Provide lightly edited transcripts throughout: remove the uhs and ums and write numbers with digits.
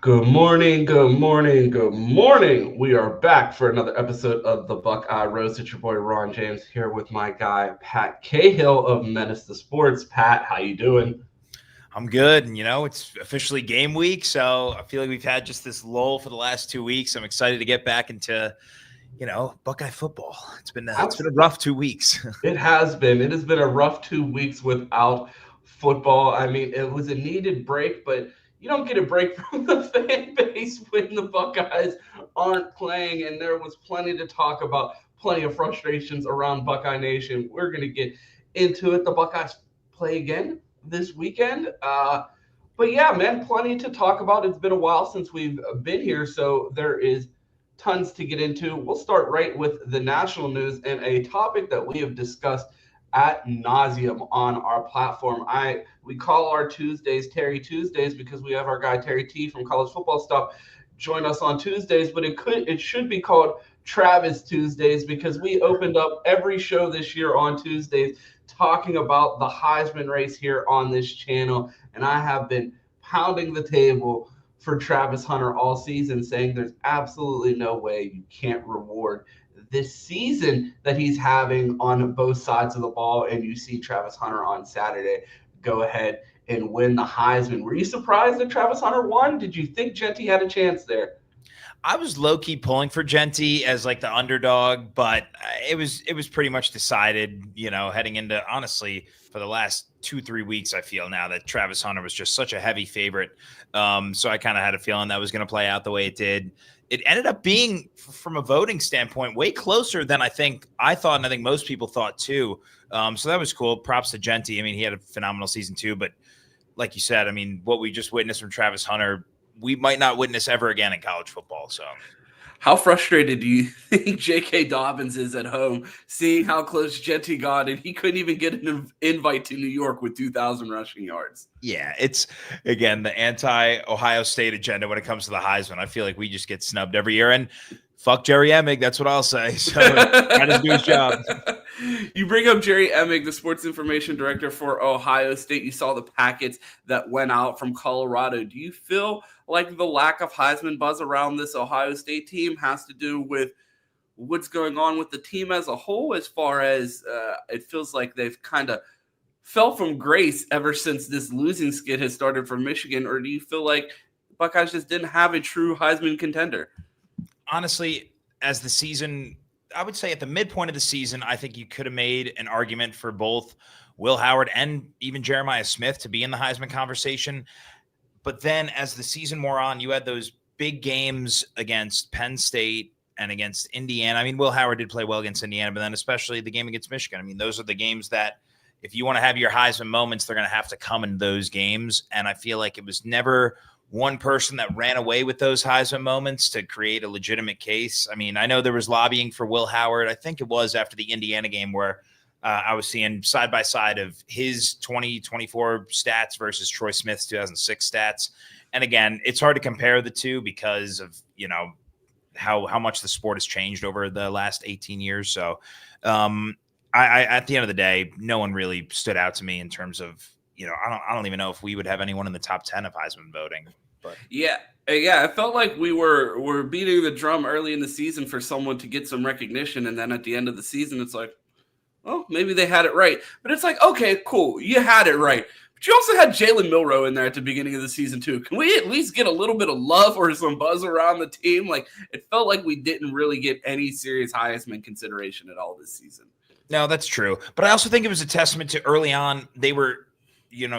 Good morning, good morning, good morning. We are back for another episode of the Buckeye Roast. It's your boy Ron James here with my guy Pat Cahill of Menace to Sports. Pat, how you doing? I'm good. And, it's officially game week. So I feel like we've had just this lull for the last 2 weeks. I'm excited to get back into, Buckeye football. It's been a rough 2 weeks. It has been. It has been a rough 2 weeks without football. I mean, it was a needed break, but you don't get a break from the fan base when the Buckeyes aren't playing. And there was plenty to talk about, plenty of frustrations around Buckeye Nation. We're going to get into it. The Buckeyes play again this weekend. But yeah, man, plenty to talk about. It's been a while since we've been here, so there is tons to get into. We'll start right with the national news and a topic that we have discussed at nauseum on our platform. We call our Tuesdays Terry Tuesdays because we have our guy Terry T from College Football Stuff join us on Tuesdays, but it should be called Travis Tuesdays because we opened up every show this year on Tuesdays talking about the Heisman race here on this channel, and I have been pounding the table for Travis Hunter all season, saying there's absolutely no way you can't reward this season that he's having on both sides of the ball. And you see Travis Hunter on Saturday go ahead and win the Heisman. Were you surprised that Travis Hunter won? Did you think Genty had a chance there? I was low-key pulling for Genty as like the underdog, but it was pretty much decided, heading into, honestly, for the last 2-3 weeks, I feel now that Travis Hunter was just such a heavy favorite. So I kind of had a feeling that was going to play out the way it did. It ended up being, from a voting standpoint, way closer than I thought, and I think most people thought too. So that was cool. Props to Genty. I mean, he had a phenomenal season too, but like you said, I mean, what we just witnessed from Travis Hunter, we might not witness ever again in college football. So how frustrated do you think J.K. Dobbins is at home seeing how close Genty got and he couldn't even get an invite to New York with 2,000 rushing yards? Yeah, it's, again, the anti-Ohio State agenda when it comes to the Heisman. I feel like we just get snubbed every year. And fuck Jerry Emig, that's what I'll say. So try to do his job. You bring up Jerry Emig, the sports information director for Ohio State. You saw the packets that went out from Colorado. Do you feel like the lack of Heisman buzz around this Ohio State team has to do with what's going on with the team as a whole, as far as it feels like they've kind of fell from grace ever since this losing skid has started for Michigan? Or do you feel like Buckeyes just didn't have a true Heisman contender? Honestly, as the season, I would say at the midpoint of the season, I think you could have made an argument for both Will Howard and even Jeremiah Smith to be in the Heisman conversation. But then as the season wore on, you had those big games against Penn State and against Indiana. I mean, Will Howard did play well against Indiana, but then especially the game against Michigan. I mean, those are the games that if you want to have your Heisman moments, they're going to have to come in those games. And I feel like it was never one person that ran away with those Heisman moments to create a legitimate case. I mean, I know there was lobbying for Will Howard. I think it was after the Indiana game where I was seeing side by side of his 2024 stats versus Troy Smith's 2006 stats. And again, it's hard to compare the two because of, how much the sport has changed over the last 18 years. So I at the end of the day, no one really stood out to me in terms of, I don't even know if we would have anyone in the top 10 of Heisman voting. But yeah, I felt like we were beating the drum early in the season for someone to get some recognition, and then at the end of the season, it's like, oh, maybe they had it right. But it's like, okay, cool, you had it right. But you also had Jalen Milroe in there at the beginning of the season too. Can we at least get a little bit of love or some buzz around the team? Like, it felt like we didn't really get any serious Heisman consideration at all this season. No, that's true. But I also think it was a testament to early on, they were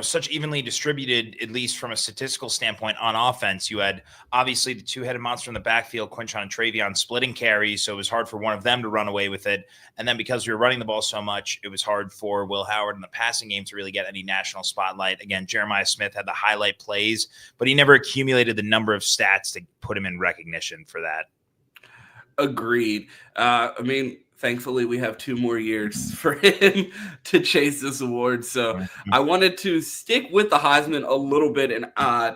such evenly distributed, at least from a statistical standpoint on offense. You had obviously the two-headed monster in the backfield, Quinshon and Travion, splitting carries, so it was hard for one of them to run away with it. And then because we were running the ball so much, it was hard for Will Howard in the passing game to really get any national spotlight. Again, Jeremiah Smith had the highlight plays, but he never accumulated the number of stats to put him in recognition for that. Agreed. Thankfully, we have 2 more years for him to chase this award. So I wanted to stick with the Heisman a little bit and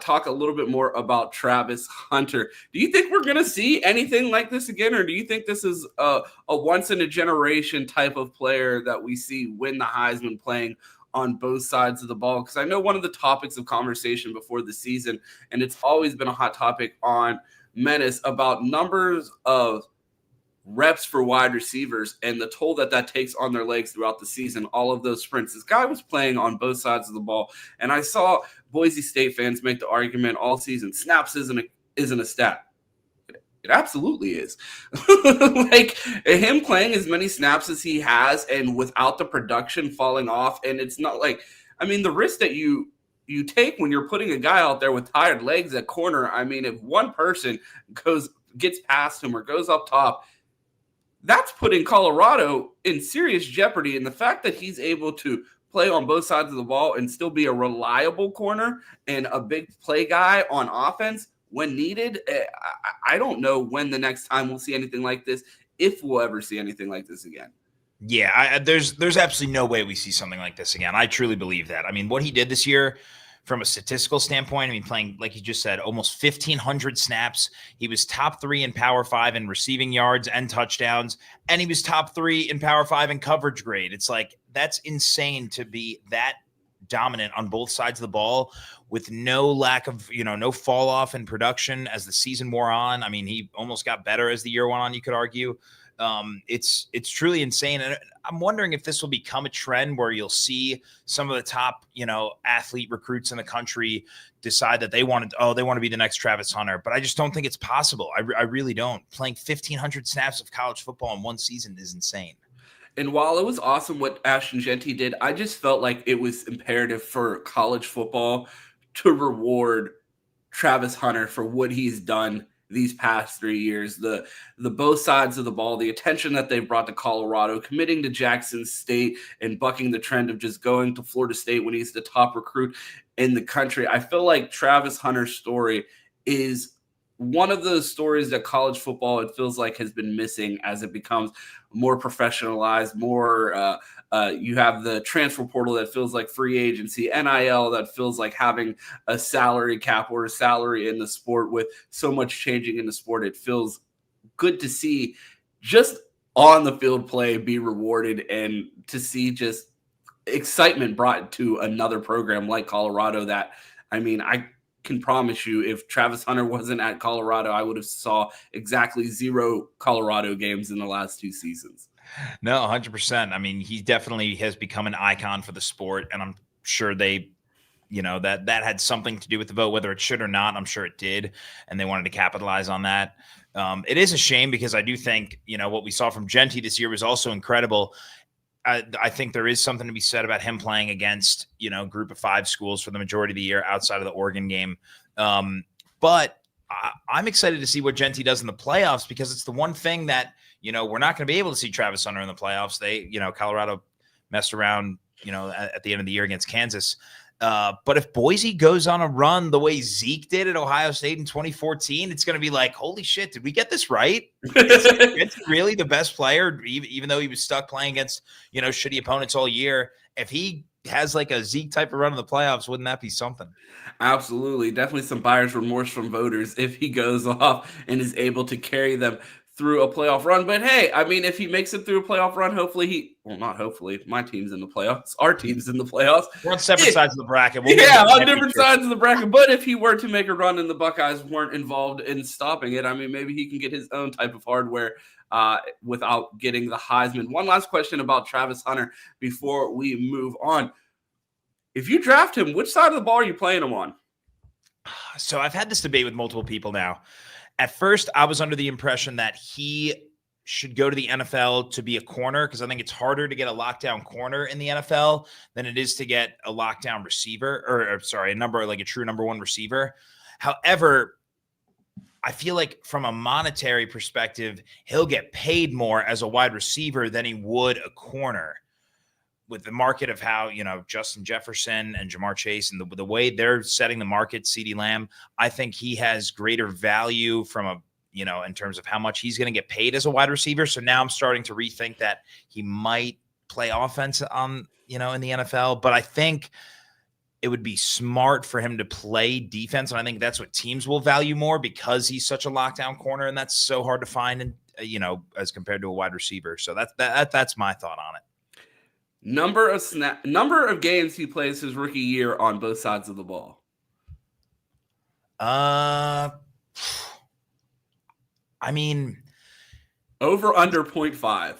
talk a little bit more about Travis Hunter. Do you think we're going to see anything like this again, or do you think this is a once-in-a-generation type of player that we see win the Heisman playing on both sides of the ball? Because I know one of the topics of conversation before the season, and it's always been a hot topic on Menace, about numbers of reps for wide receivers and the toll that takes on their legs throughout the season, all of those sprints. This guy was playing on both sides of the ball, and I saw Boise State fans make the argument all season, snaps isn't a stat. It absolutely is. Like, him playing as many snaps as he has and without the production falling off, and it's not like, I mean, the risk that you take when you're putting a guy out there with tired legs at corner, I mean, if one person gets past him or goes up top, that's putting Colorado in serious jeopardy. And the fact that he's able to play on both sides of the ball and still be a reliable corner and a big play guy on offense when needed, I don't know when the next time we'll see anything like this, if we'll ever see anything like this again. Yeah, there's absolutely no way we see something like this again. I truly believe that. I mean, what he did this year from a statistical standpoint, I mean, playing, like you just said, almost 1,500 snaps. He was top 3 in Power 5 in receiving yards and touchdowns, and he was top 3 in Power 5 in coverage grade. It's like, that's insane to be that dominant on both sides of the ball with no lack of, no fall off in production as the season wore on. I mean, he almost got better as the year went on, you could argue. It's truly insane. And I'm wondering if this will become a trend where you'll see some of the top, athlete recruits in the country decide that they want to be the next Travis Hunter. But I just don't think it's possible. I really don't. Playing 1,500 snaps of college football in one season is insane. And while it was awesome what Ashton Jeanty did, I just felt like it was imperative for college football to reward Travis Hunter for what he's done these past 3 years, the both sides of the ball, the attention that they've brought to Colorado, committing to Jackson State and bucking the trend of just going to Florida State when he's the top recruit in the country. I feel like Travis Hunter's story is one of those stories that college football, it feels like, has been missing as it becomes more professionalized, more you have the transfer portal that feels like free agency, NIL that feels like having a salary cap or a salary in the sport. With so much changing in the sport, it feels good to see just on the field play be rewarded and to see just excitement brought to another program like Colorado that, I mean, I can promise you if Travis Hunter wasn't at Colorado, I would have saw exactly 0 Colorado games in the last 2 seasons. No, 100%. I mean, he definitely has become an icon for the sport, and I'm sure they, that had something to do with the vote, whether it should or not. I'm sure it did, and they wanted to capitalize on that. It is a shame because I do think, what we saw from Jeanty this year was also incredible. I think there is something to be said about him playing against, group of 5 schools for the majority of the year outside of the Oregon game. But I'm excited to see what Jeanty does in the playoffs, because it's the one thing that, we're not going to be able to see Travis Hunter in the playoffs. They, Colorado messed around, at the end of the year against Kansas. But if Boise goes on a run the way Zeke did at Ohio State in 2014, it's going to be like, holy shit, did we get this right? It's really the best player, even though he was stuck playing against, shitty opponents all year. If he has like a Zeke type of run in the playoffs, wouldn't that be something? Absolutely. Definitely some buyer's remorse from voters if he goes off and is able to carry them through a playoff run. But hey, I mean, if he makes it through a playoff run, not hopefully, my team's in the playoffs. Our team's in the playoffs. We're on separate sides of the bracket. On different sides of the bracket. But if he were to make a run and the Buckeyes weren't involved in stopping it, I mean, maybe he can get his own type of hardware without getting the Heisman. One last question about Travis Hunter before we move on. If you draft him, which side of the ball are you playing him on? So I've had this debate with multiple people now. At first, I was under the impression that he should go to the NFL to be a corner, because I think it's harder to get a lockdown corner in the NFL than it is to get a lockdown receiver, a true number 1 receiver. However, I feel like from a monetary perspective, he'll get paid more as a wide receiver than he would a corner. With the market of how, Justin Jefferson and Jamar Chase and the way they're setting the market, CeeDee Lamb, I think he has greater value from in terms of how much he's going to get paid as a wide receiver. So now I'm starting to rethink that he might play offense on, in the NFL, but I think it would be smart for him to play defense. And I think that's what teams will value more, because he's such a lockdown corner and that's so hard to find, and, as compared to a wide receiver. So that's my thought on it. Number of games he plays his rookie year on both sides of the ball. I mean, over under 0.5.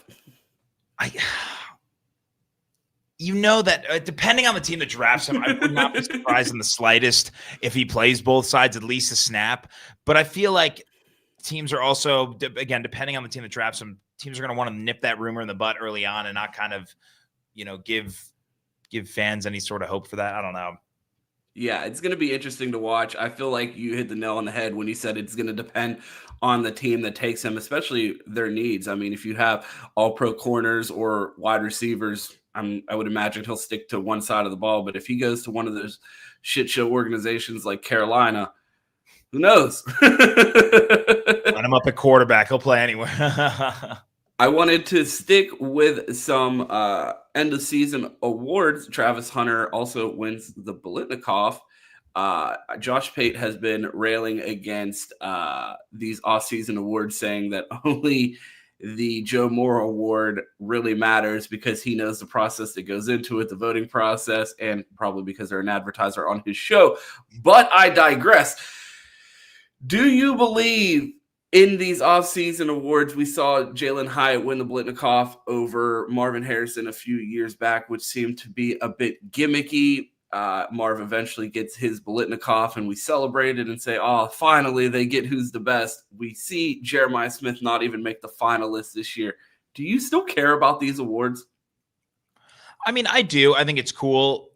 That depending on the team that drafts him, I would not be surprised in the slightest if he plays both sides at least a snap. But I feel like teams are also, again, depending on the team that drafts him, teams are going to want to nip that rumor in the butt early on and not kind of, give fans any sort of hope for that. I don't know. Yeah, it's going to be interesting to watch. I feel like you hit the nail on the head when you said it's going to depend on the team that takes him, especially their needs. I mean, if you have all pro corners or wide receivers, I would imagine he'll stick to one side of the ball. But if he goes to one of those shit show organizations like Carolina, who knows? Line him up at quarterback. He'll play anywhere. I wanted to stick with some end of season awards. Travis Hunter also wins the Biletnikoff. Josh Pate has been railing against these off-season awards, saying that only the Joe Moore Award really matters because he knows the process that goes into it, the voting process, and probably because they're an advertiser on his show. But I digress. Do you believe in these off-season awards, we saw Jalen Hyatt win the Biletnikoff over Marvin Harrison a few years back, which seemed to be a bit gimmicky. Marv eventually gets his Biletnikoff, and we celebrate it and say, oh, finally they get who's the best. We see Jeremiah Smith not even make the finalists this year. Do you still care about these awards? I mean, I do. I think it's cool.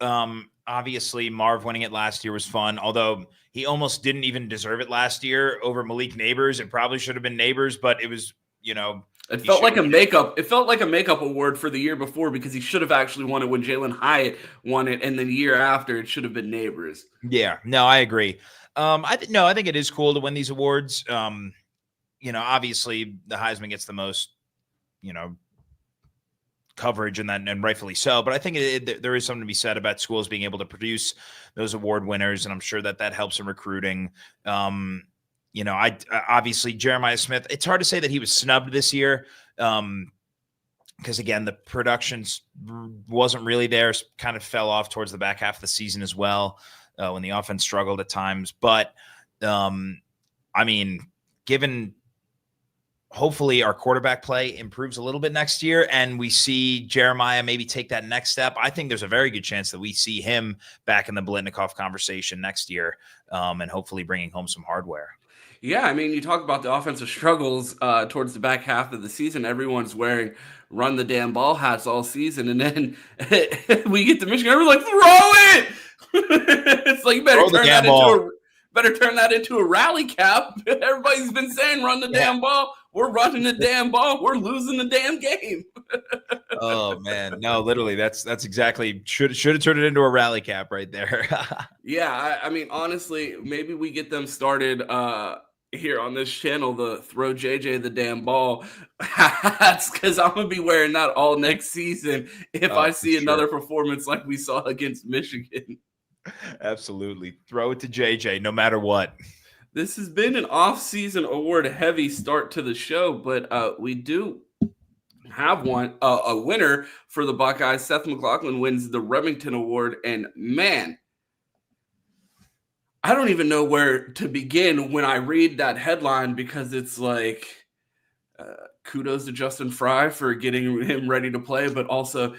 Obviously, Marv winning it last year was fun, although he almost didn't even deserve it last year over Malik Neighbors. It probably should have been Neighbors, but it was, it felt like a makeup. It felt like a makeup award for the year before because he should have actually won it when Jalen Hyatt won it, and then the year after it should have been Neighbors. Yeah, no, I agree. I think it is cool to win these awards. Obviously the Heisman gets the most, coverage and rightfully so. But I think there is something to be said about schools being able to produce those award winners, and I'm sure that helps in recruiting. Obviously Jeremiah Smith, it's hard to say that he was snubbed this year because again, the production wasn't really there, kind of fell off towards the back half of the season as well when the offense struggled at times. But given hopefully our quarterback play improves a little bit next year and we see Jeremiah maybe take that next step, I think there's a very good chance that we see him back in the Biletnikoff conversation next year and hopefully bringing home some hardware. Yeah, I mean, you talk about the offensive struggles towards the back half of the season. Everyone's wearing run the damn ball hats all season, and then we get to Michigan, everyone's like, throw it! It's like, you better turn that into a rally cap. Everybody's been saying run the damn ball. We're running the damn ball. We're losing the damn game. Oh man, no, literally, that's exactly should have turned it into a rally cap right there. Yeah, I mean, honestly, maybe we get them started here on this channel, the throw JJ the damn ball hats, because I'm gonna be wearing that all next season if I see another performance like we saw against Michigan. Absolutely, throw it to JJ no matter what. This has been an off-season award-heavy start to the show, but we do have a winner for the Buckeyes. Seth McLaughlin wins the Remington Award, and man, I don't even know where to begin when I read that headline because it's like, kudos to Justin Fry for getting him ready to play, but also,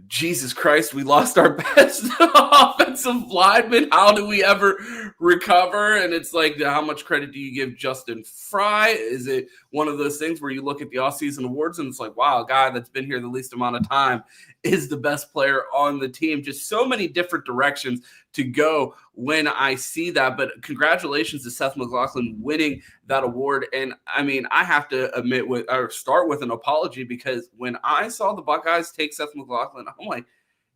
Jesus Christ, we lost our best offensive lineman. How do we ever recover? And it's like, how much credit do you give Justin Fry? Is it one of those things where you look at the offseason awards and it's like, wow, a guy that's been here the least amount of time is the best player on the team? Just so many different directions to go when I see that. But congratulations to Seth McLaughlin winning that award. And I mean, I have to start with an apology because when I saw the Buckeyes take Seth McLaughlin, I'm like,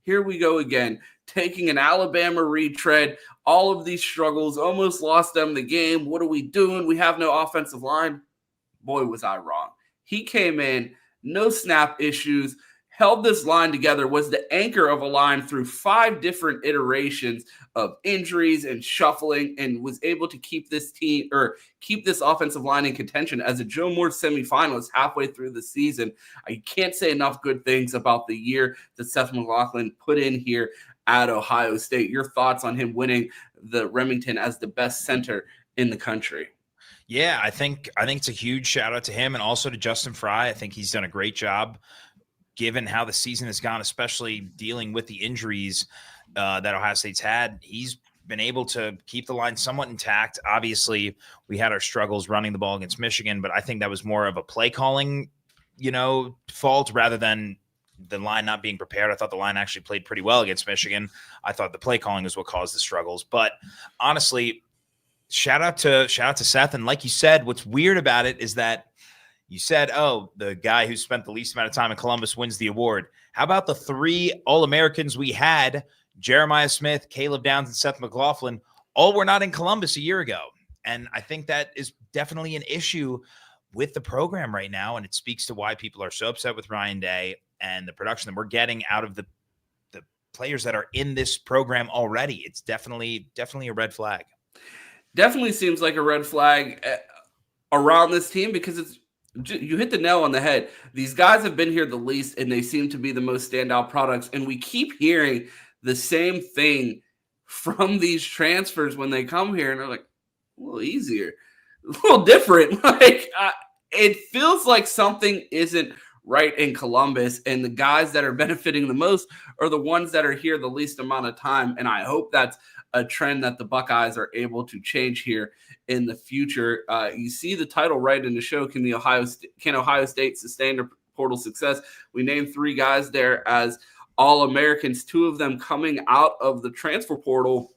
here we go again, taking an Alabama retread, all of these struggles, almost lost them the game. What are we doing? We have no offensive line. Boy, was I wrong. He came in, no snap issues, held this line together, was the anchor of a line through 5 different iterations of injuries and shuffling, and was able to keep this team or keep this offensive line in contention as a Joe Moore semifinalist halfway through the season. I can't say enough good things about the year that Seth McLaughlin put in here at Ohio State. Your thoughts on him winning the Remington as the best center in the country? Yeah, I think it's a huge shout out to him and also to Justin Fry. I think he's done a great job given how the season has gone, especially dealing with the injuries that Ohio State's had. He's been able to keep the line somewhat intact. Obviously, we had our struggles running the ball against Michigan, but I think that was more of a play calling, fault rather than the line not being prepared. I thought the line actually played pretty well against Michigan. I thought the play calling is what caused the struggles. But honestly, shout out to Seth. And like you said, what's weird about it is that you said, oh, the guy who spent the least amount of time in Columbus wins the award. How about the 3 All-Americans we had, Jeremiah Smith, Caleb Downs, and Seth McLaughlin, all were not in Columbus a year ago. And I think that is definitely an issue with the program right now. And it speaks to why people are so upset with Ryan Day and the production that we're getting out of the players that are in this program already. It's definitely a red flag. Definitely seems like a red flag around this team because you hit the nail on the head. These guys have been here the least, and they seem to be the most standout products. And we keep hearing the same thing from these transfers when they come here, and they're like, a little easier, a little different. It feels like something isn't right in Columbus, and the guys that are benefiting the most are the ones that are here the least amount of time. And I hope that's a trend that the Buckeyes are able to change here in the future. You see the title right in the show. Can Ohio State sustain their portal success? We named 3 guys there as All-Americans, 2 of them coming out of the transfer portal.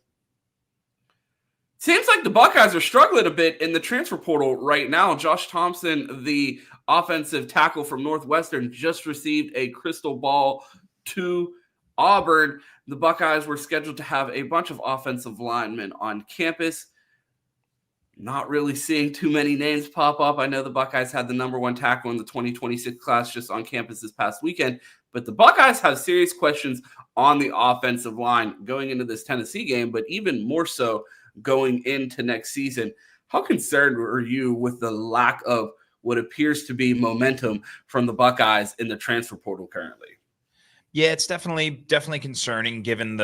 Seems like the Buckeyes are struggling a bit in the transfer portal right now. Josh Thompson, the offensive tackle from Northwestern, just received a crystal ball to Auburn. The Buckeyes were scheduled to have a bunch of offensive linemen on campus. Not really seeing too many names pop up. I know the Buckeyes had the number 1 tackle in the 2026 class just on campus this past weekend, but the Buckeyes have serious questions on the offensive line going into this Tennessee game, but even more so going into next season. How concerned are you with the lack of what appears to be momentum from the Buckeyes in the transfer portal currently? Yeah, it's definitely concerning given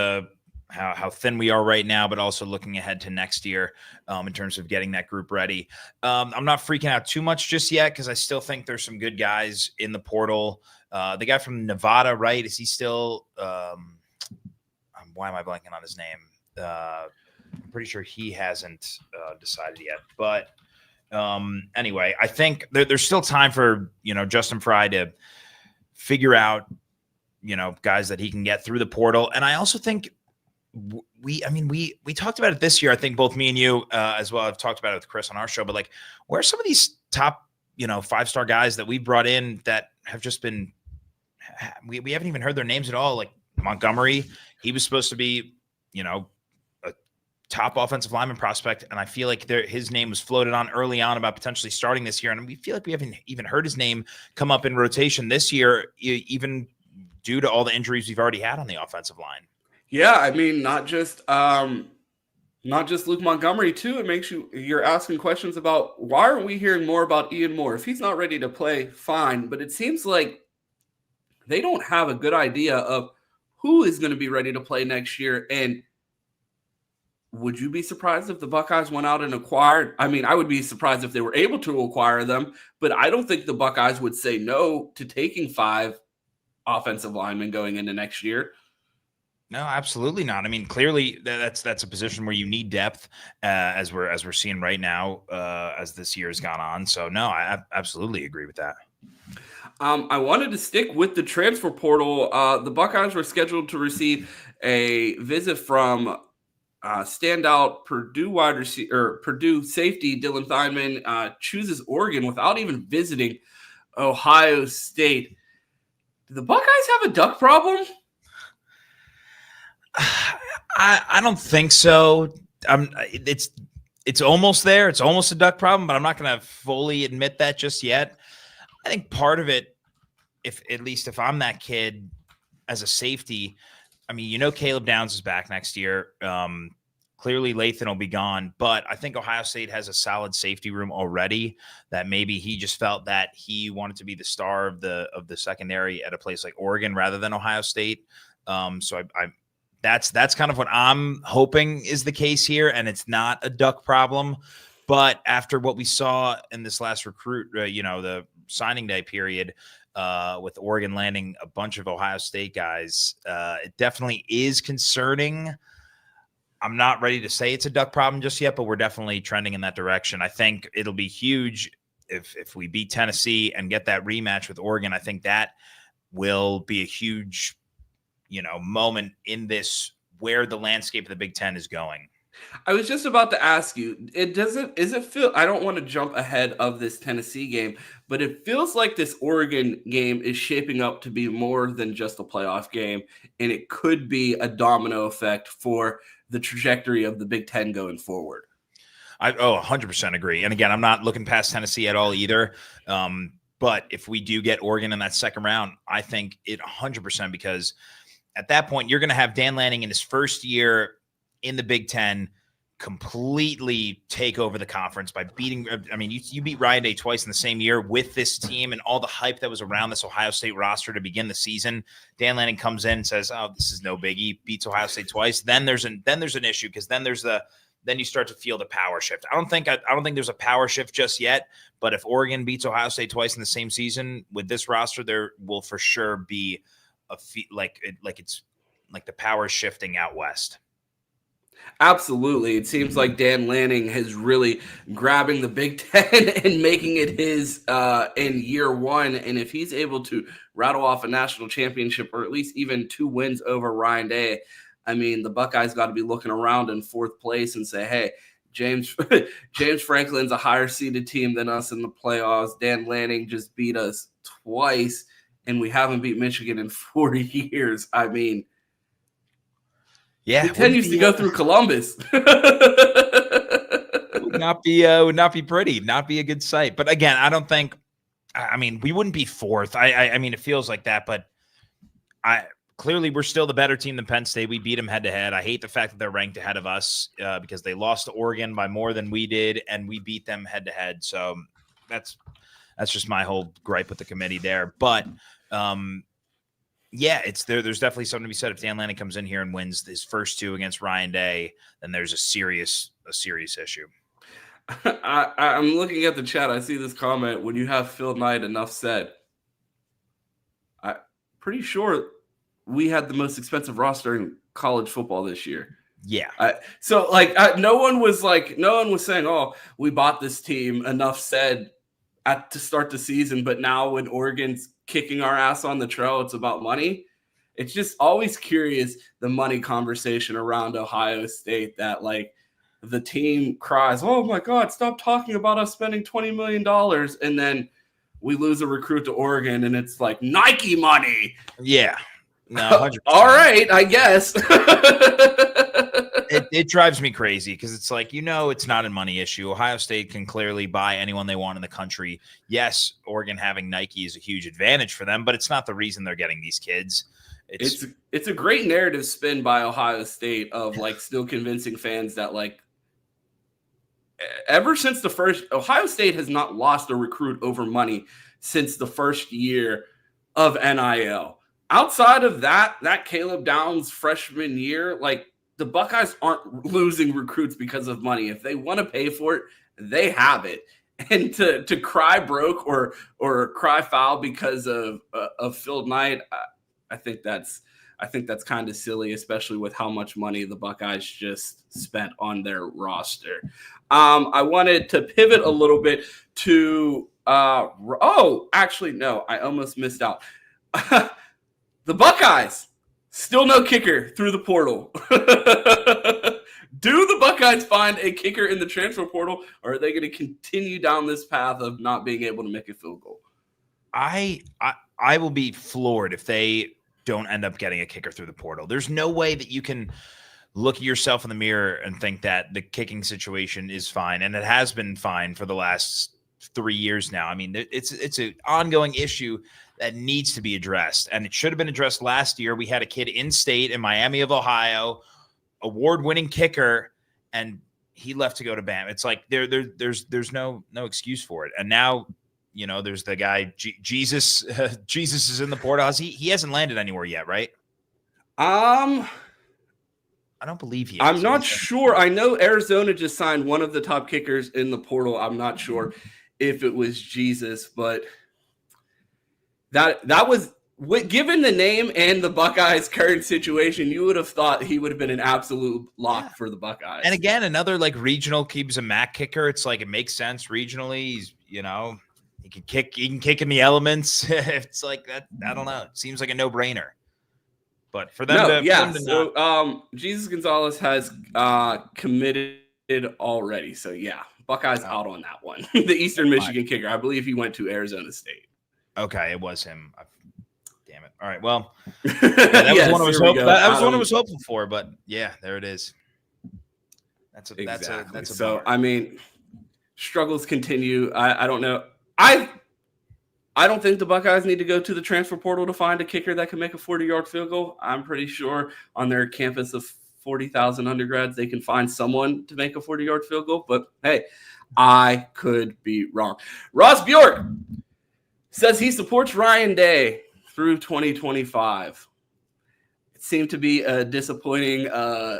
how thin we are right now, but also looking ahead to next year in terms of getting that group ready. I'm not freaking out too much just yet because I still think there's some good guys in the portal. The guy from Nevada, right? Is he still why am I blanking on his name? I'm pretty sure he hasn't decided yet. But anyway, I think there's still time for, Justin Fry to figure out, guys that he can get through the portal. And I also think we talked about it this year. I think both me and you as well. I've talked about it with Chris on our show, but like, where are some of these top, 5-star guys that we brought in that have just been, we haven't even heard their names at all. Like Montgomery, he was supposed to be, a top offensive lineman prospect. And I feel like his name was floated on early on about potentially starting this year. And we feel like we haven't even heard his name come up in rotation this year, even due to all the injuries we've already had on the offensive line. Yeah, I mean, not just Luke Montgomery too. It makes you're asking questions about why aren't we hearing more about Ian Moore? If he's not ready to play, fine. But it seems like they don't have a good idea of who is going to be ready to play next year. And would you be surprised if the Buckeyes went out and acquired? I mean, I would be surprised if they were able to acquire them, but I don't think the Buckeyes would say no to taking 5 offensive linemen going into next year. No, absolutely not. I mean, clearly that's a position where you need depth, as we're seeing right now, as this year has gone on. So no, I absolutely agree with that. I wanted to stick with the transfer portal. The Buckeyes were scheduled to receive a visit from standout Purdue safety Dylan Theinman. Chooses Oregon without even visiting Ohio State. Do the Buckeyes have a duck problem? I don't think so. It's almost there. It's almost a duck problem, but I'm not going to fully admit that just yet. I think part of it if at least if I'm that kid as a safety, I mean, Caleb Downs is back next year. Clearly Lathan will be gone, but I think Ohio State has a solid safety room already that maybe he just felt that he wanted to be the star of the secondary at a place like Oregon rather than Ohio State. So that's kind of what I'm hoping is the case here. And it's not a duck problem, but after what we saw in this last recruit, the signing day period, with Oregon landing a bunch of Ohio State guys, it definitely is concerning. I'm not ready to say it's a duck problem just yet, but we're definitely trending in that direction. I think it'll be huge if we beat Tennessee and get that rematch with Oregon. I think that will be a huge, moment in this where the landscape of the Big Ten is going. I was just about to ask you, is it feel, I don't want to jump ahead of this Tennessee game, but it feels like this Oregon game is shaping up to be more than just a playoff game, and it could be a domino effect for the trajectory of the Big Ten going forward. I 100% agree. And again, I'm not looking past Tennessee at all either. But if we do get Oregon in that second round, I think it 100%, because at that point, you're going to have Dan Lanning in his first year in the Big Ten completely take over the conference by beating. I mean, you beat Ryan Day twice in the same year with this team and all the hype that was around this Ohio State roster to begin the season. Dan Lanning comes in and says, "Oh, this is no biggie." Beats Ohio State twice. Then there's an issue, because then you start to feel the power shift. I don't think there's a power shift just yet. But if Oregon beats Ohio State twice in the same season with this roster, there will for sure be it's like the power shifting out west. Absolutely. It seems like Dan Lanning is really grabbing the Big Ten and making it his in year one. And if he's able to rattle off a national championship, or at least even 2 wins over Ryan Day, I mean, the Buckeyes got to be looking around in 4th place and say, hey, James Franklin's a higher seeded team than us in the playoffs. Dan Lanning just beat us twice, and we haven't beat Michigan in 4 years. I mean, yeah, Big Ten used to go through Columbus. would not be pretty, not be a good sight. But again, I don't think. I mean, we wouldn't be 4th. I mean, it feels like that, but clearly we're still the better team than Penn State. We beat them head to head. I hate the fact that they're ranked ahead of us because they lost to Oregon by more than we did, and we beat them head to head. So that's just my whole gripe with the committee there. But yeah, it's there. There's definitely something to be said. If Dan Lanning comes in here and wins his first 2 against Ryan Day, then there's a serious issue. I'm looking at the chat. I see this comment. When you have Phil Knight, enough said. I'm pretty sure we had the most expensive roster in college football this year. Yeah. So no one was saying, "Oh, we bought this team." Enough said to start the season, but now when Oregon's kicking our ass on the trail, it's about money. It's just always curious, the money conversation around Ohio State, that the team cries, "Oh my God, stop talking about us spending $20 million." And then we lose a recruit to Oregon and it's like Nike money. Yeah. No, 100%. All right, I guess. It drives me crazy because it's like, it's not a money issue. Ohio State can clearly buy anyone they want in the country. Yes, Oregon having Nike is a huge advantage for them, but it's not the reason they're getting these kids. It's a great narrative spin by Ohio State of still convincing fans that ever since the first, Ohio State has not lost a recruit over money since the first year of NIL. Outside of that Caleb Downs freshman year, the Buckeyes aren't losing recruits because of money. If they want to pay for it, they have it. And to cry broke or cry foul because of Phil Knight, I think that's kind of silly, especially with how much money the Buckeyes just spent on their roster. I wanted to pivot a little bit to actually no, I almost missed out. The Buckeyes, still no kicker through the portal. Do the Buckeyes find a kicker in the transfer portal, or are they going to continue down this path of not being able to make a field goal? I will be floored if they don't end up getting a kicker through the portal. There's no way that you can look at yourself in the mirror and think that the kicking situation is fine. And it has been fine for the last 3 years now. I mean, it's an ongoing issue that needs to be addressed, and it should have been addressed last year. We had a kid in state in Miami of Ohio, award-winning kicker, and he left to go to Bam. It's like there's no excuse for it. And now, there's the guy Jesus. Jesus is in the portal. He hasn't landed anywhere yet, right? I don't believe he has. I'm not sure. I know Arizona just signed one of the top kickers in the portal. I'm not sure if it was Jesus, but that was, given the name and the Buckeyes' current situation, you would have thought he would have been an absolute lock for the Buckeyes. And again, another like regional, he's a MAC kicker. It's like it makes sense regionally. He's he can kick in the elements. It's like that. I don't know. It seems like a no-brainer. But for them Jesus Gonzalez has committed already. So yeah, Buckeyes out on that one. The Eastern Michigan kicker. I believe he went to Arizona State. Okay, it was him. Damn it. All right. Well, that was one I was hoping. That was one I was hoping for. But yeah, there it is. That's a so bummer. I mean, struggles continue. I don't know. I don't think the Buckeyes need to go to the transfer portal to find a kicker that can make a 40-yard field goal. I'm pretty sure on their campus of 40,000 undergrads, they can find someone to make a 40-yard field goal. But hey, I could be wrong. Ross Bjork says he supports Ryan Day through 2025. It seemed to be a disappointing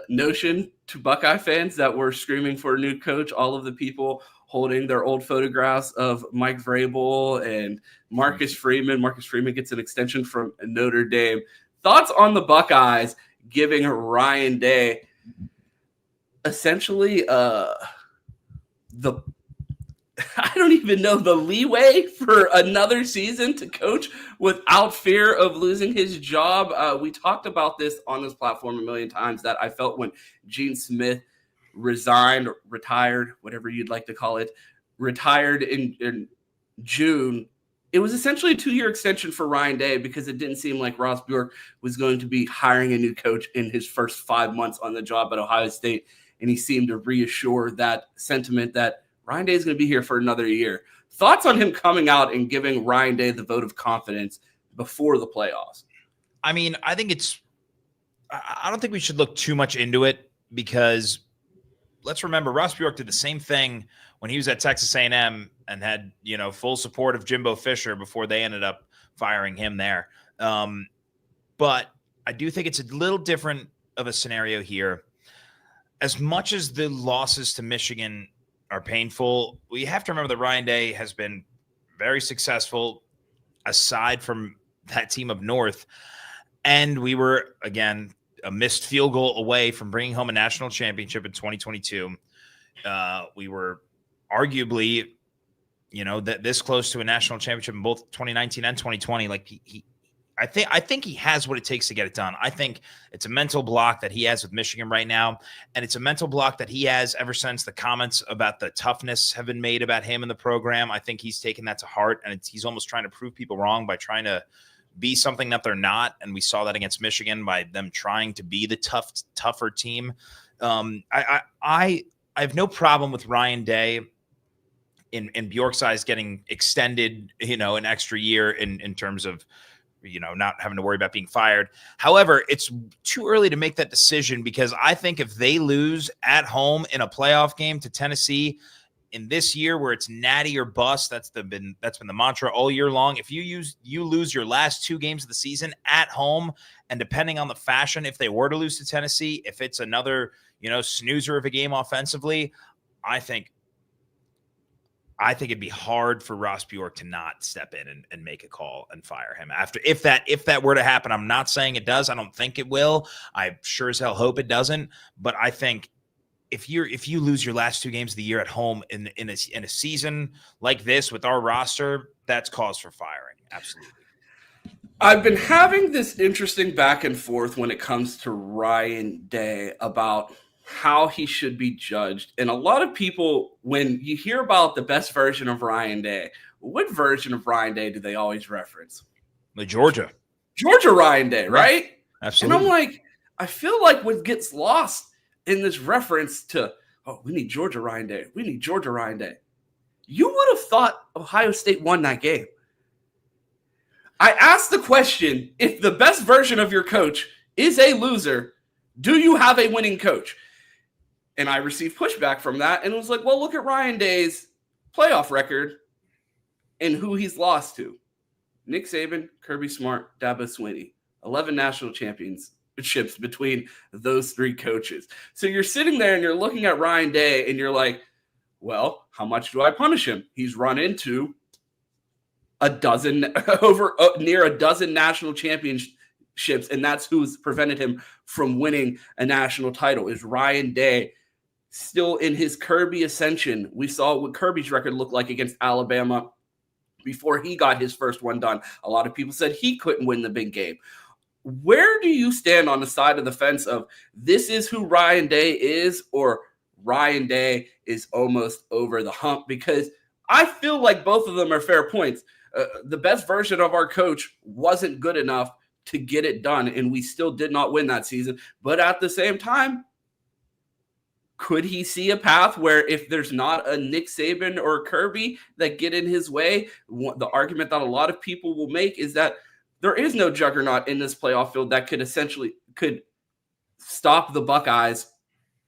notion to Buckeye fans that were screaming for a new coach. All of the people holding their old photographs of Mike Vrabel and Marcus Freeman. Marcus Freeman gets an extension from Notre Dame. Thoughts on the Buckeyes giving Ryan Day essentially I don't even know, the leeway for another season to coach without fear of losing his job. We talked about this on this platform a million times, that I felt when Gene Smith resigned, retired, whatever you'd like to call it, retired in June, it was essentially a 2-year extension for Ryan Day because it didn't seem like Ross Bjork was going to be hiring a new coach in his first 5 months on the job at Ohio State. And he seemed to reassure that sentiment that Ryan Day is going to be here for another year. Thoughts on him coming out and giving Ryan Day the vote of confidence before the playoffs? I mean, I don't think we should look too much into it, because let's remember Ross Bjork did the same thing when he was at Texas A&M and had, full support of Jimbo Fisher before they ended up firing him there. But I do think it's a little different of a scenario here. As much as the losses to Michigan are painful, we have to remember that Ryan Day has been very successful aside from that team up north. And we were, again, a missed field goal away from bringing home a national championship in 2022. We were arguably, that this close to a national championship in both 2019 and 2020. Like I think he has what it takes to get it done. I think it's a mental block that he has with Michigan right now, and it's a mental block that he has ever since the comments about the toughness have been made about him in the program. I think he's taken that to heart, and he's almost trying to prove people wrong by trying to be something that they're not. And we saw that against Michigan by them trying to be the tougher team. I have no problem with Ryan Day in Bjork's eyes getting extended, an extra year in terms of, not having to worry about being fired. However, it's too early to make that decision, because I think if they lose at home in a playoff game to Tennessee in this year, where it's natty or bust, that's been the mantra all year long. If you lose your last 2 games of the season at home, and depending on the fashion, if they were to lose to Tennessee, if it's another, snoozer of a game offensively, I think it'd be hard for Ross Bjork to not step in and make a call and fire him after, if that were to happen. I'm not saying it does. I don't think it will. I sure as hell hope it doesn't. But I think if you lose your last 2 games of the year at home in a season like this with our roster, that's cause for firing. Absolutely. I've been having this interesting back and forth when it comes to Ryan Day about how he should be judged. And a lot of people, when you hear about the best version of Ryan Day, what version of Ryan Day do they always reference? The Georgia Ryan Day, right? Absolutely. And I'm like, I feel like what gets lost in this reference to, we need Georgia Ryan Day. We need Georgia Ryan Day. you would have thought Ohio State won that game. I asked the question, if the best version of your coach is a loser, do you have a winning coach? And I received pushback from that, and it was like, well, look at Ryan Day's playoff record and who he's lost to. Nick Saban, Kirby Smart, Dabo Swinney. 11 national championships between those three coaches. So you're sitting there and you're looking at Ryan Day and you're like, well, how much do I punish him? He's run into near a dozen national championships, and that's who's prevented him from winning a national title is Ryan Day. Still in his Kirby ascension, we saw what Kirby's record looked like against Alabama before he got his first one done. A lot of people said he couldn't win the big game. Where do you stand on the side of the fence of this is who Ryan Day is, or Ryan Day is almost over the hump? Because I feel like both of them are fair points. The best version of our coach wasn't good enough to get it done, and we still did not win that season. But at the same time, could he see a path where if there's not a Nick Saban or Kirby that get in his way? The argument that a lot of people will make is that there is no juggernaut in this playoff field that could stop the Buckeyes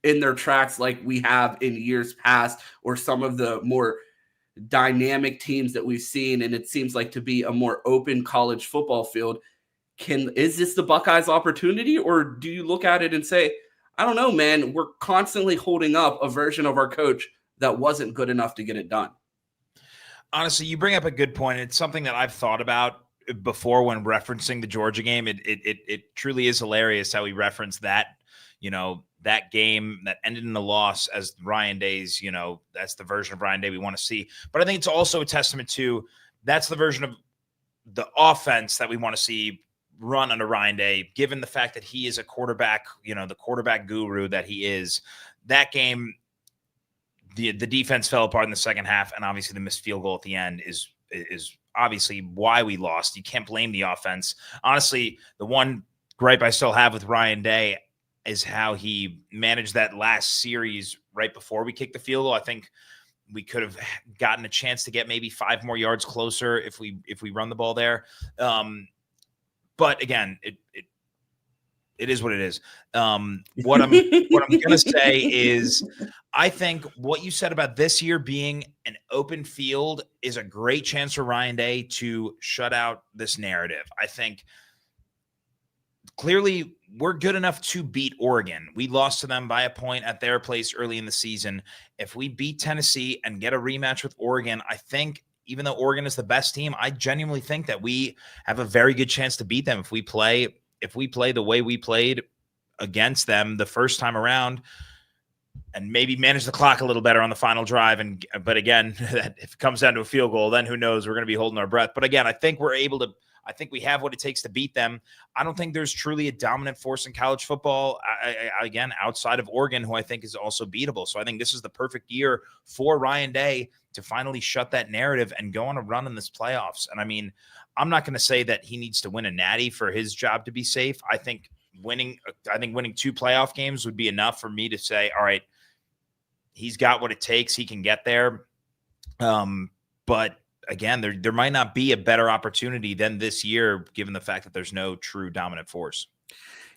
in their tracks like we have in years past, or some of the more dynamic teams that we've seen. And it seems like to be a more open college football field. Is this the Buckeyes' opportunity, or do you look at it and say, I don't know, man, we're constantly holding up a version of our coach that wasn't good enough to get it done? Honestly, you bring up a good point. It's something that I've thought about before when referencing the Georgia game. It truly is hilarious how we reference that, that game that ended in a loss as Ryan Day's, that's the version of Ryan Day we want to see. But I think it's also a testament to that's the version of the offense that we want to see run under Ryan Day, given the fact that he is a quarterback, the quarterback guru that he is. That game, the defense fell apart in the second half, and obviously the missed field goal at the end is obviously why we lost. You can't blame the offense. Honestly, the one gripe I still have with Ryan Day is how he managed that last series right before we kicked the field goal. I think we could have gotten a chance to get maybe 5 more yards closer if we run the ball there. But again, it is what it is. What I'm going to say is I think what you said about this year being an open field is a great chance for Ryan Day to shut out this narrative. I think clearly we're good enough to beat Oregon. We lost to them by a point at their place early in the season. If we beat Tennessee and get a rematch with Oregon, I think even though Oregon is the best team, I genuinely think that we have a very good chance to beat them if we play the way we played against them the first time around, and maybe manage the clock a little better on the final drive. But again, if it comes down to a field goal, then who knows? We're going to be holding our breath. But again, I think I think we have what it takes to beat them. I don't think there's truly a dominant force in college football, again, outside of Oregon, who I think is also beatable. So I think this is the perfect year for Ryan Day to finally shut that narrative and go on a run in this playoffs. And I mean, I'm not going to say that he needs to win a natty for his job to be safe. I think winning 2 playoff games would be enough for me to say, all right, he's got what it takes. He can get there. But again, there might not be a better opportunity than this year, given the fact that there's no true dominant force.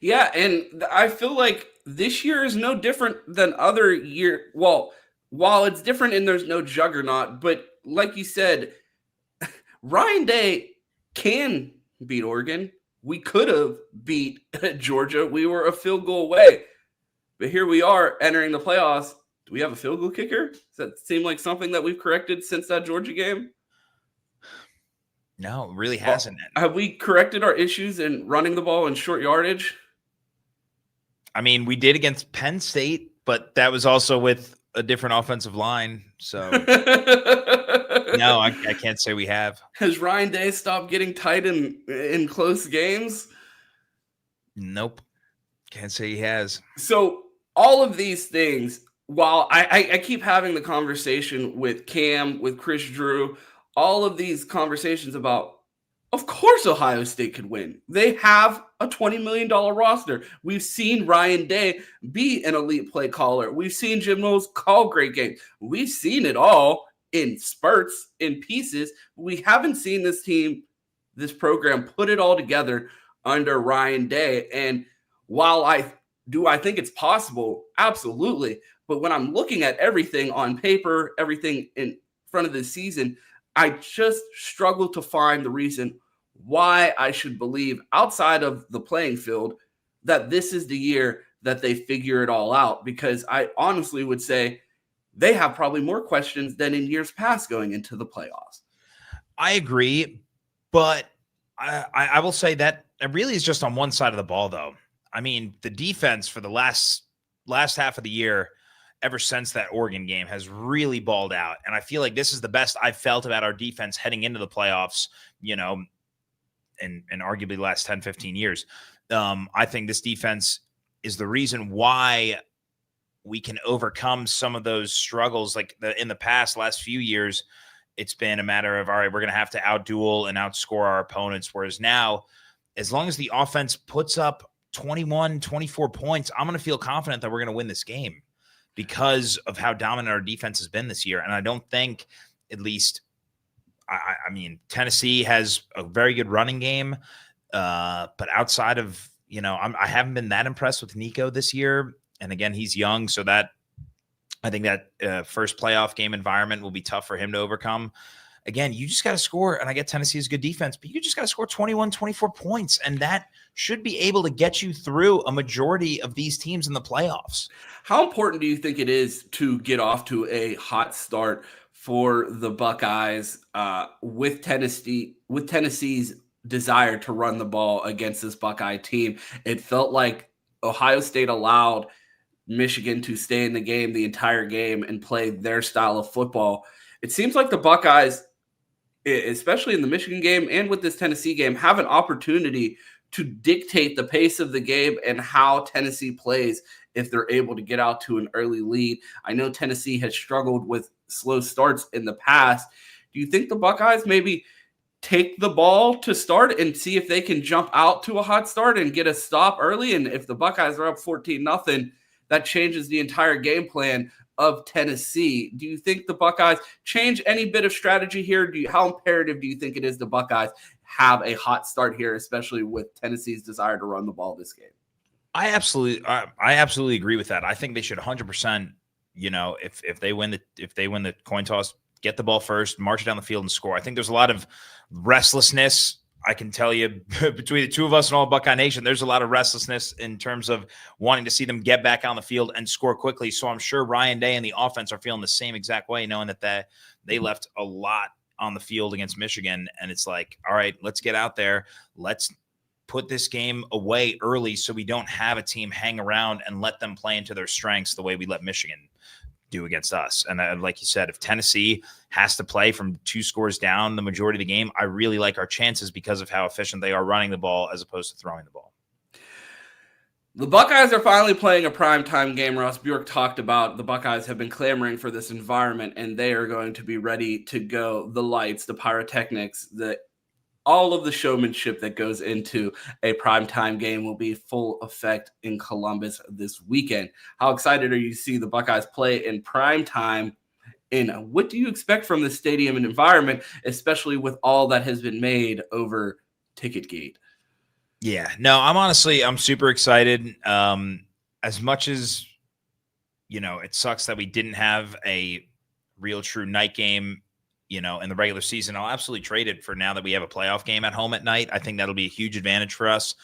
Yeah, and I feel like this year is no different than other year. Well, while it's different and there's no juggernaut, but like you said, Ryan Day can beat Oregon. We could have beat Georgia. We were a field goal away. But here we are entering the playoffs. Do we have a field goal kicker? Does that seem like something that we've corrected since that Georgia game? No, it really hasn't. Have we corrected our issues in running the ball in short yardage? I mean, we did against Penn State, but that was also with a different offensive line. So no, I can't say we have. Has Ryan Day stopped getting tight in close games? Nope. Can't say he has. So all of these things, while I keep having the conversation with Cam, with Chris Drew, all of these conversations about, of course, Ohio State could win. They have a $20 million roster. We've seen Ryan Day be an elite play caller. We've seen Jim Knowles call great games. We've seen it all. in spurts, in pieces. We haven't seen this program put it all together under Ryan Day. And while I think it's possible, absolutely. But when I'm looking at everything on paper, everything in front of the season, I just struggle to find the reason why I should believe, outside of the playing field, that this is the year that they figure it all out. Because I honestly would say they have probably more questions than in years past going into the playoffs. I agree, but I will say that it really is just on one side of the ball, though. I mean, the defense for the last half of the year, ever since that Oregon game, has really balled out. And I feel like this is the best I've felt about our defense heading into the playoffs, you know, and arguably the last 10, 15 years. I think this defense is the reason why we can overcome some of those struggles. Like in the last few years, it's been a matter of, all right, we're going to have to outduel and outscore our opponents. Whereas now, as long as the offense puts up 21, 24 points, I'm going to feel confident that we're going to win this game because of how dominant our defense has been this year. And I don't think, at least, I mean, Tennessee has a very good running game, but outside of, you know, I haven't been that impressed with Nico this year. And again, he's young, so that I think that first playoff game environment will be tough for him to overcome. Again, you just got to score, and I get Tennessee's good defense, but you just got to score 21, 24 points, and that should be able to get you through a majority of these teams in the playoffs. How important do you think it is to get off to a hot start for the Buckeyes with Tennessee's desire to run the ball against this Buckeye team? It felt like Ohio State allowed Michigan to stay in the game the entire game and play their style of football. It seems like the Buckeyes, especially in the Michigan game and with this Tennessee game, have an opportunity to dictate the pace of the game and how Tennessee plays if they're able to get out to an early lead. I know Tennessee has struggled with slow starts in the past. Do you think the Buckeyes maybe take the ball to start and see if they can jump out to a hot start and get a stop early? And if the Buckeyes are up 14-0, that changes the entire game plan of Tennessee. Do you think the Buckeyes change any bit of strategy here? How imperative do you think it is the Buckeyes have a hot start here, especially with Tennessee's desire to run the ball this game? I absolutely agree with that. I think they should 100%, you know, if they win the coin toss, get the ball first, march it down the field and score. I think there's a lot of restlessness. I can tell you between the two of us and all Buckeye Nation, there's a lot of restlessness in terms of wanting to see them get back on the field and score quickly. So I'm sure Ryan Day and the offense are feeling the same exact way, knowing that they left a lot on the field against Michigan. And it's like, all right, let's get out there. Let's put this game away early so we don't have a team hang around and let them play into their strengths the way we let Michigan do against us. And like you said, if Tennessee has to play from 2 scores down the majority of the game, I really like our chances because of how efficient they are running the ball as opposed to throwing the ball. The Buckeyes are finally playing a primetime game. Ross Bjork talked about the Buckeyes have been clamoring for this environment, and they are going to be ready to go. The lights, the pyrotechnics, all of the showmanship that goes into a primetime game will be full effect in Columbus this weekend. How excited are you to see the Buckeyes play in primetime? And what do you expect from the stadium and environment, especially with all that has been made over Ticketgate? Yeah, no, I'm super excited. As much as, you know, it sucks that we didn't have a real true night game, you know, in the regular season, I'll absolutely trade it for now that we have a playoff game at home at night. I think that'll be a huge advantage for us.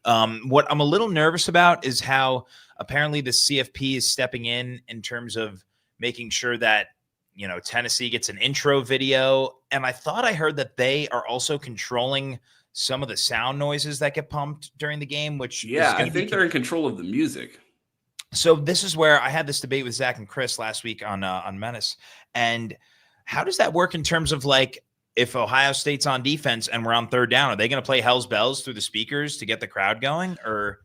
What I'm a little nervous about is how apparently the CFP is stepping in terms of making sure that, you know, Tennessee gets an intro video. And I thought I heard that they are also controlling some of the sound noises that get pumped during the game, which I think they're in control of the music. So this is where I had this debate with Zach and Chris last week on Menace. And how does that work in terms of, like, if Ohio State's on defense and we're on third down, are they going to play Hell's Bells through the speakers to get the crowd going? Or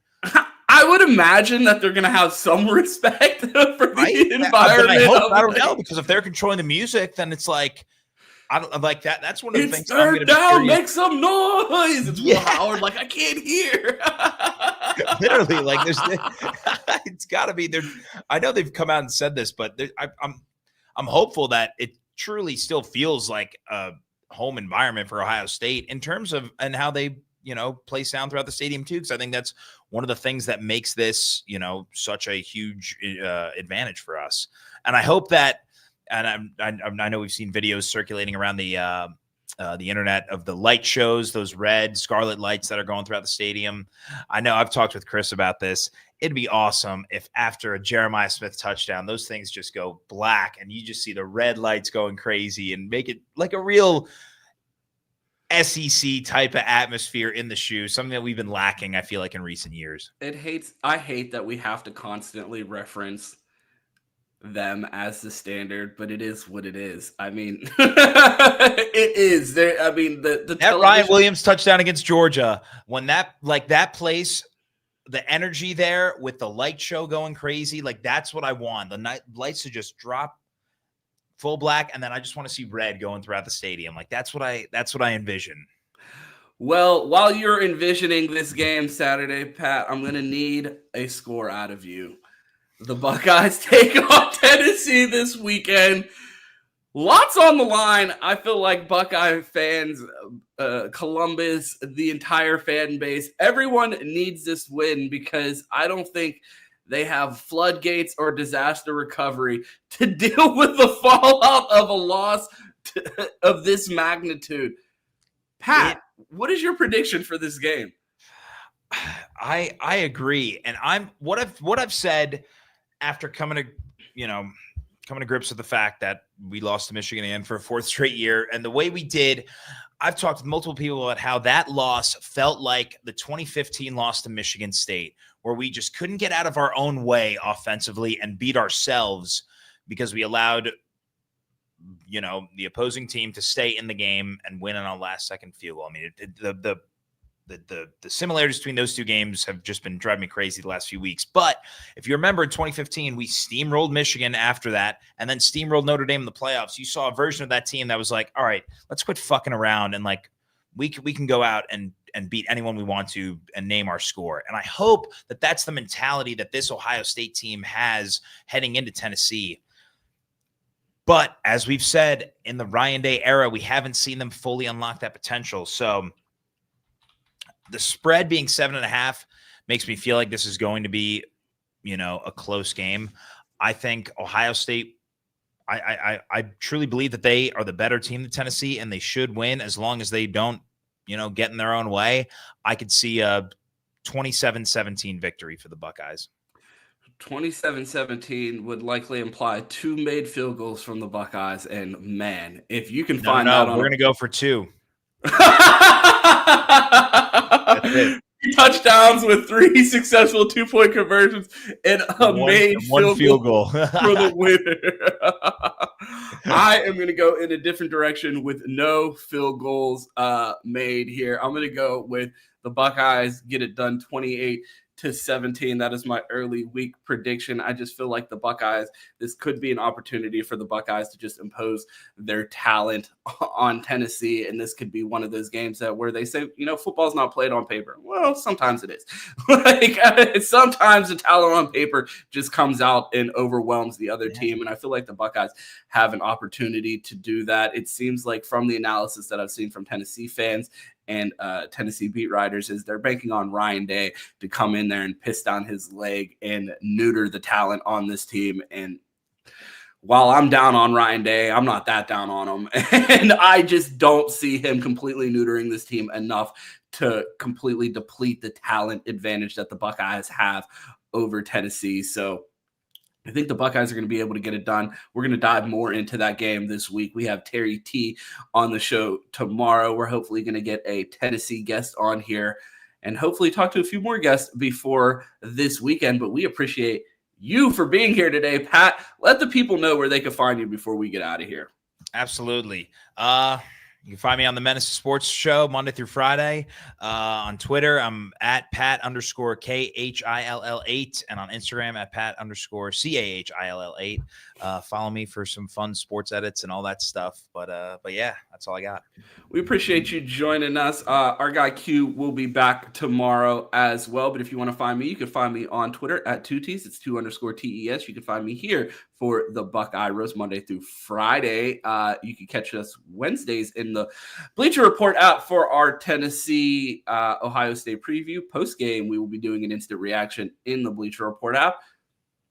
I would imagine that they're going to have some respect for the environment. I don't know, because if they're controlling the music, then it's like, I don't like that. That's one of the things. Third down, make some noise. It's Will Howard, like, I can't hear. Literally, like, it's got to be there. I know they've come out and said this, but I'm hopeful that it truly still feels like a home environment for Ohio State in terms of and how they, play sound throughout the stadium too. Because I think that's one of the things that makes this, such a huge advantage for us. And I hope that, and I know we've seen videos circulating around the internet of the light shows, those red scarlet lights that are going throughout the stadium. I know I've talked with Chris about this. It'd be awesome if after a Jeremiah Smith touchdown, those things just go black and you just see the red lights going crazy and make it like a real SEC type of atmosphere in the shoe, something that we've been lacking, I feel like, in recent years. I hate that we have to constantly reference them as the standard, but it is what it is. I mean, it is there. I mean, that Ryan Williams touchdown against Georgia, when that place, the energy there with the light show going crazy, like that's what I want. The night lights to just drop full black, and then I just want to see red going throughout the stadium. Like that's what I envision. Well, while you're envisioning this game Saturday, Pat, I'm going to need a score out of you. The Buckeyes take on Tennessee this weekend. Lots on the line. I feel like Buckeye fans, Columbus, the entire fan base, everyone needs this win because I don't think they have floodgates or disaster recovery to deal with the fallout of a loss of this magnitude. Pat, what is your prediction for this game? I agree, and what I've said after coming to grips with the fact that we lost to Michigan again for a fourth straight year, and the way we did. I've talked with multiple people about how that loss felt like the 2015 loss to Michigan State, where we just couldn't get out of our own way offensively and beat ourselves because we allowed, the opposing team to stay in the game and win on a last-second field goal. I mean, the similarities between those two games have just been driving me crazy the last few weeks. But if you remember in 2015, we steamrolled Michigan after that and then steamrolled Notre Dame in the playoffs. You saw a version of that team that was like, all right, let's quit fucking around and like we can go out and beat anyone we want to and name our score. And I hope that that's the mentality that this Ohio State team has heading into Tennessee. But as we've said, in the Ryan Day era, we haven't seen them fully unlock that potential. So the spread being 7.5 makes me feel like this is going to be, a close game. I think Ohio State, I truly believe that they are the better team than Tennessee, and they should win as long as they don't, get in their own way. I could see a 27-17 victory for the Buckeyes. 27-17 would likely imply 2 made field goals from the Buckeyes. And man, if you can find out, we're going to go for 2. Touchdowns with 3 successful 2-point conversions and one field goal for the winner. I am going to go in a different direction with no field goals made here. I'm going to go with the Buckeyes get it done 28-17. That is my early week prediction. I just feel like the Buckeyes, this could be an opportunity for the Buckeyes to just impose their talent on Tennessee. And this could be one of those games where they say, football's not played on paper. Well, sometimes it is. Sometimes the talent on paper just comes out and overwhelms the other team. And I feel like the Buckeyes have an opportunity to do that. It seems like from the analysis that I've seen from Tennessee fans and Tennessee beat writers is they're banking on Ryan Day to come in there and piss down his leg and neuter the talent on this team. And while I'm down on Ryan Day, I'm not that down on him. And I just don't see him completely neutering this team enough to completely deplete the talent advantage that the Buckeyes have over Tennessee. So I think the Buckeyes are going to be able to get it done. We're going to dive more into that game this week. We have Terry T on the show tomorrow. We're hopefully going to get a Tennessee guest on here and hopefully talk to a few more guests before this weekend. But we appreciate you for being here today, Pat. Let the people know where they can find you before we get out of here. Absolutely. You can find me on the Menace Sports Show Monday through Friday. On Twitter, I'm at Pat_KHILL8, and on Instagram at Pat_CAHILL8. Follow me for some fun sports edits and all that stuff. But yeah, that's all I got. We appreciate you joining us. Our guy Q will be back tomorrow as well. But if you want to find me, you can find me on Twitter at 2Ts. It's 2_TES. You can find me here for the Buckeye Roast Monday through Friday. You can catch us Wednesdays in the Bleacher Report app for our Tennessee Ohio State preview. Post game, we will be doing an instant reaction in the Bleacher Report app.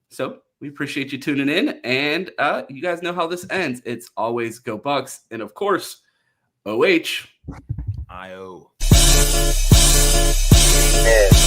So we appreciate you tuning in. And you guys know how this ends. It's always go Bucks. And of course, OH. IO. Amen.